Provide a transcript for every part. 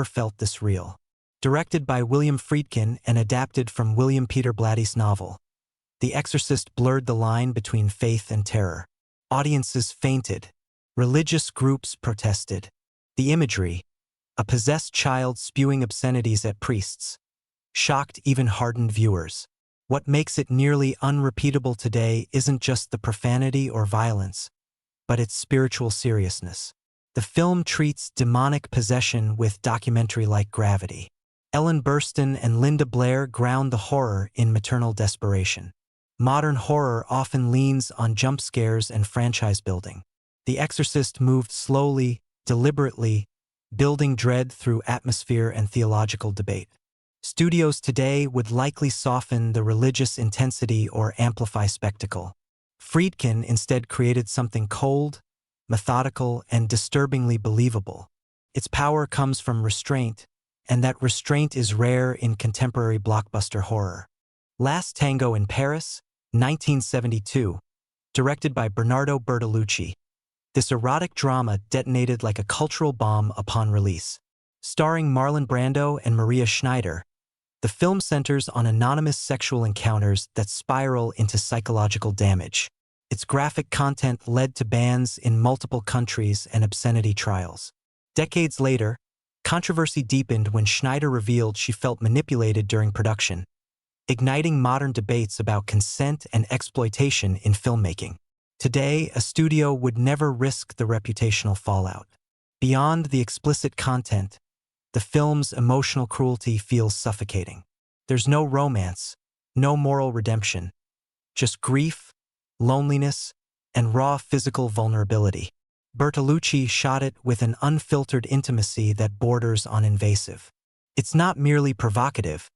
felt this real. Directed by William Friedkin and adapted from William Peter Blatty's novel, The Exorcist blurred the line between faith and terror. Audiences fainted. Religious groups protested. The imagery, a possessed child spewing obscenities at priests, shocked even hardened viewers. What makes it nearly unrepeatable today isn't just the profanity or violence, but its spiritual seriousness. The film treats demonic possession with documentary-like gravity. Ellen Burstyn and Linda Blair ground the horror in maternal desperation. Modern horror often leans on jump scares and franchise building. The Exorcist moved slowly, deliberately, building dread through atmosphere and theological debate. Studios today would likely soften the religious intensity or amplify spectacle. Friedkin instead created something cold, methodical, and disturbingly believable. Its power comes from restraint, and that restraint is rare in contemporary blockbuster horror. Last Tango in Paris, 1972, directed by Bernardo Bertolucci. This erotic drama detonated like a cultural bomb upon release. Starring Marlon Brando and Maria Schneider, the film centers on anonymous sexual encounters that spiral into psychological damage. Its graphic content led to bans in multiple countries and obscenity trials. Decades later, controversy deepened when Schneider revealed she felt manipulated during production, igniting modern debates about consent and exploitation in filmmaking. Today, a studio would never risk the reputational fallout. Beyond the explicit content, the film's emotional cruelty feels suffocating. There's no romance, no moral redemption, just grief, loneliness, and raw physical vulnerability. Bertolucci shot it with an unfiltered intimacy that borders on invasive. It's not merely provocative,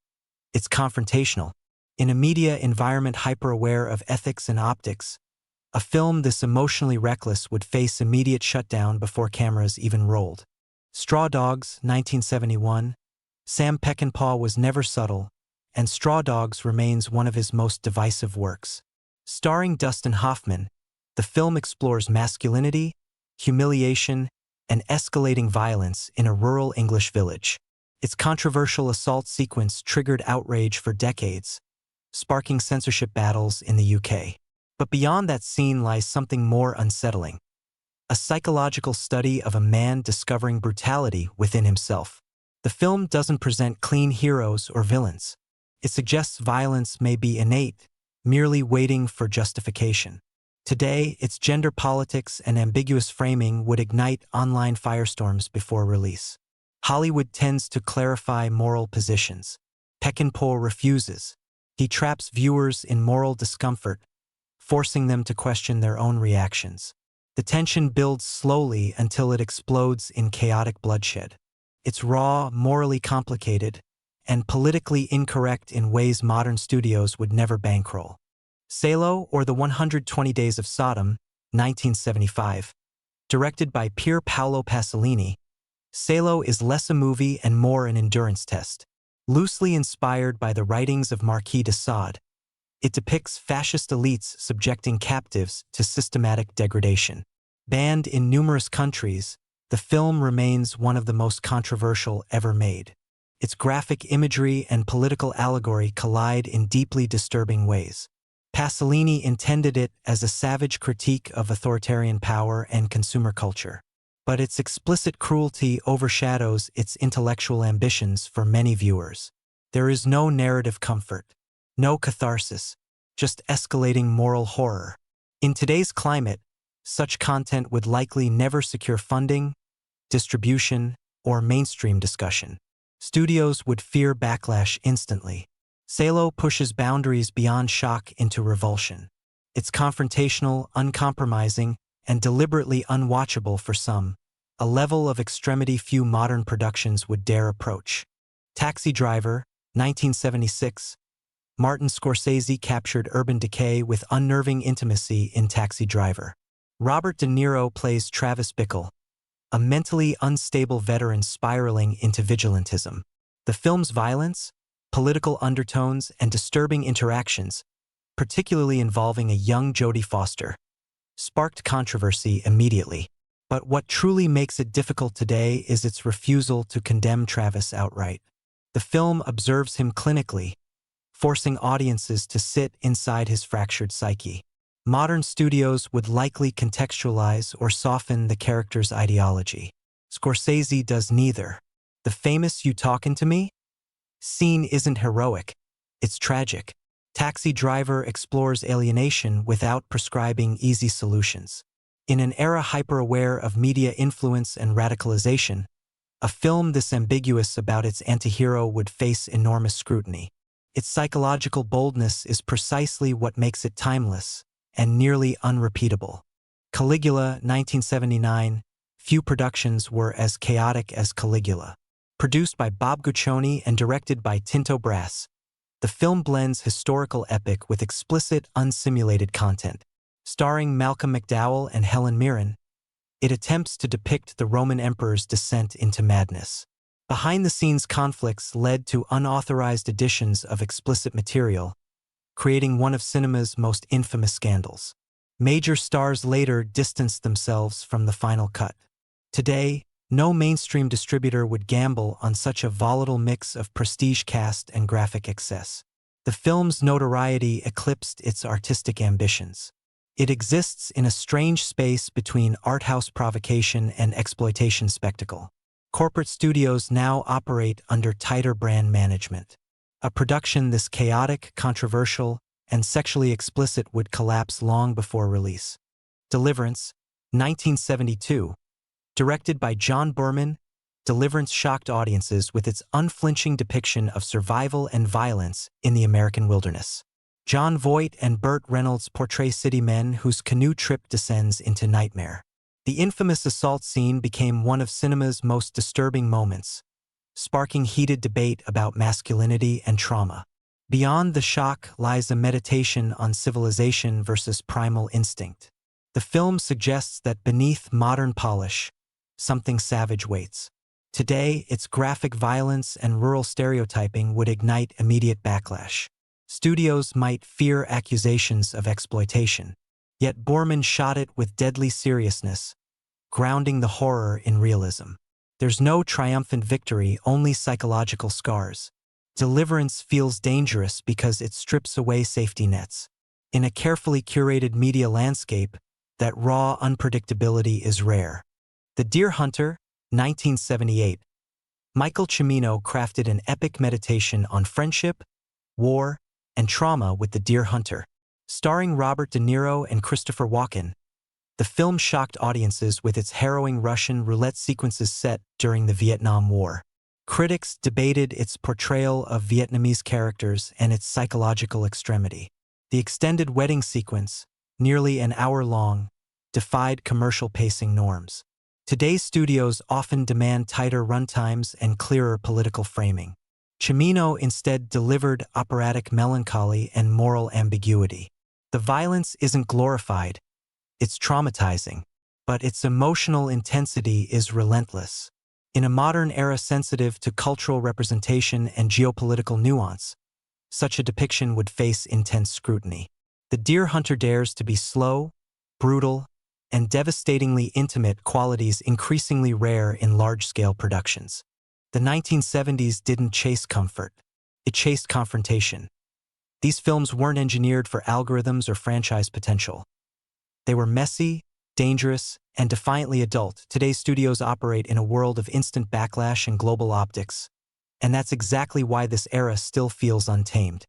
it's confrontational. In a media environment hyper-aware of ethics and optics, a film this emotionally reckless would face immediate shutdown before cameras even rolled. Straw Dogs, 1971. Sam Peckinpah was never subtle, and Straw Dogs remains one of his most divisive works. Starring Dustin Hoffman, the film explores masculinity, humiliation, and escalating violence in a rural English village. Its controversial assault sequence triggered outrage for decades, sparking censorship battles in the UK. But beyond that scene lies something more unsettling. A psychological study of a man discovering brutality within himself. The film doesn't present clean heroes or villains. It suggests violence may be innate, merely waiting for justification. Today, its gender politics and ambiguous framing would ignite online firestorms before release. Hollywood tends to clarify moral positions. Peckinpah refuses. He traps viewers in moral discomfort, forcing them to question their own reactions. The tension builds slowly until it explodes in chaotic bloodshed. It's raw, morally complicated, and politically incorrect in ways modern studios would never bankroll. Salò, or the 120 Days of Sodom, 1975. Directed by Pier Paolo Pasolini, Salò is less a movie and more an endurance test. Loosely inspired by the writings of Marquis de Sade, it depicts fascist elites subjecting captives to systematic degradation. Banned in numerous countries, the film remains one of the most controversial ever made. Its graphic imagery and political allegory collide in deeply disturbing ways. Pasolini intended it as a savage critique of authoritarian power and consumer culture. But its explicit cruelty overshadows its intellectual ambitions for many viewers. There is no narrative comfort, no catharsis, just escalating moral horror. In today's climate, such content would likely never secure funding, distribution, or mainstream discussion. Studios would fear backlash instantly. Salò pushes boundaries beyond shock into revulsion. It's confrontational, uncompromising, and deliberately unwatchable for some, a level of extremity few modern productions would dare approach. Taxi Driver, 1976. Martin Scorsese captured urban decay with unnerving intimacy in Taxi Driver. Robert De Niro plays Travis Bickle, a mentally unstable veteran spiraling into vigilantism. The film's violence, political undertones, and disturbing interactions, particularly involving a young Jodie Foster, sparked controversy immediately. But what truly makes it difficult today is its refusal to condemn Travis outright. The film observes him clinically, forcing audiences to sit inside his fractured psyche. Modern studios would likely contextualize or soften the character's ideology. Scorsese does neither. The famous "You Talkin' to Me" scene isn't heroic, it's tragic. Taxi Driver explores alienation without prescribing easy solutions. In an era hyper-aware of media influence and radicalization, a film this ambiguous about its antihero would face enormous scrutiny. Its psychological boldness is precisely what makes it timeless and nearly unrepeatable. Caligula, 1979, few productions were as chaotic as Caligula. Produced by Bob Guccione and directed by Tinto Brass, the film blends historical epic with explicit, unsimulated content. Starring Malcolm McDowell and Helen Mirren, it attempts to depict the Roman emperor's descent into madness. Behind-the-scenes conflicts led to unauthorized editions of explicit material, creating one of cinema's most infamous scandals. Major stars later distanced themselves from the final cut. Today, no mainstream distributor would gamble on such a volatile mix of prestige cast and graphic excess. The film's notoriety eclipsed its artistic ambitions. It exists in a strange space between art-house provocation and exploitation spectacle. Corporate studios now operate under tighter brand management. A production this chaotic, controversial, and sexually explicit would collapse long before release. Deliverance, 1972. Directed by John Berman, Deliverance shocked audiences with its unflinching depiction of survival and violence in the American wilderness. Jon Voight and Burt Reynolds portray city men whose canoe trip descends into nightmare. The infamous assault scene became one of cinema's most disturbing moments, sparking heated debate about masculinity and trauma. Beyond the shock lies a meditation on civilization versus primal instinct. The film suggests that beneath modern polish, something savage waits. Today, its graphic violence and rural stereotyping would ignite immediate backlash. Studios might fear accusations of exploitation, yet Borman shot it with deadly seriousness, grounding the horror in realism. There's no triumphant victory, only psychological scars. Deliverance feels dangerous because it strips away safety nets. In a carefully curated media landscape, that raw unpredictability is rare. The Deer Hunter, 1978. Michael Cimino crafted an epic meditation on friendship, war, and trauma with The Deer Hunter. Starring Robert De Niro and Christopher Walken, the film shocked audiences with its harrowing Russian roulette sequences set during the Vietnam War. Critics debated its portrayal of Vietnamese characters and its psychological extremity. The extended wedding sequence, nearly an hour long, defied commercial pacing norms. Today's studios often demand tighter runtimes and clearer political framing. Cimino instead delivered operatic melancholy and moral ambiguity. The violence isn't glorified, it's traumatizing, but its emotional intensity is relentless. In a modern era sensitive to cultural representation and geopolitical nuance, such a depiction would face intense scrutiny. The Deer Hunter dares to be slow, brutal, and devastatingly intimate, qualities increasingly rare in large-scale productions. The 1970s didn't chase comfort, it chased confrontation. These films weren't engineered for algorithms or franchise potential. They were messy, dangerous, and defiantly adult. Today's studios operate in a world of instant backlash and global optics, and that's exactly why this era still feels untamed.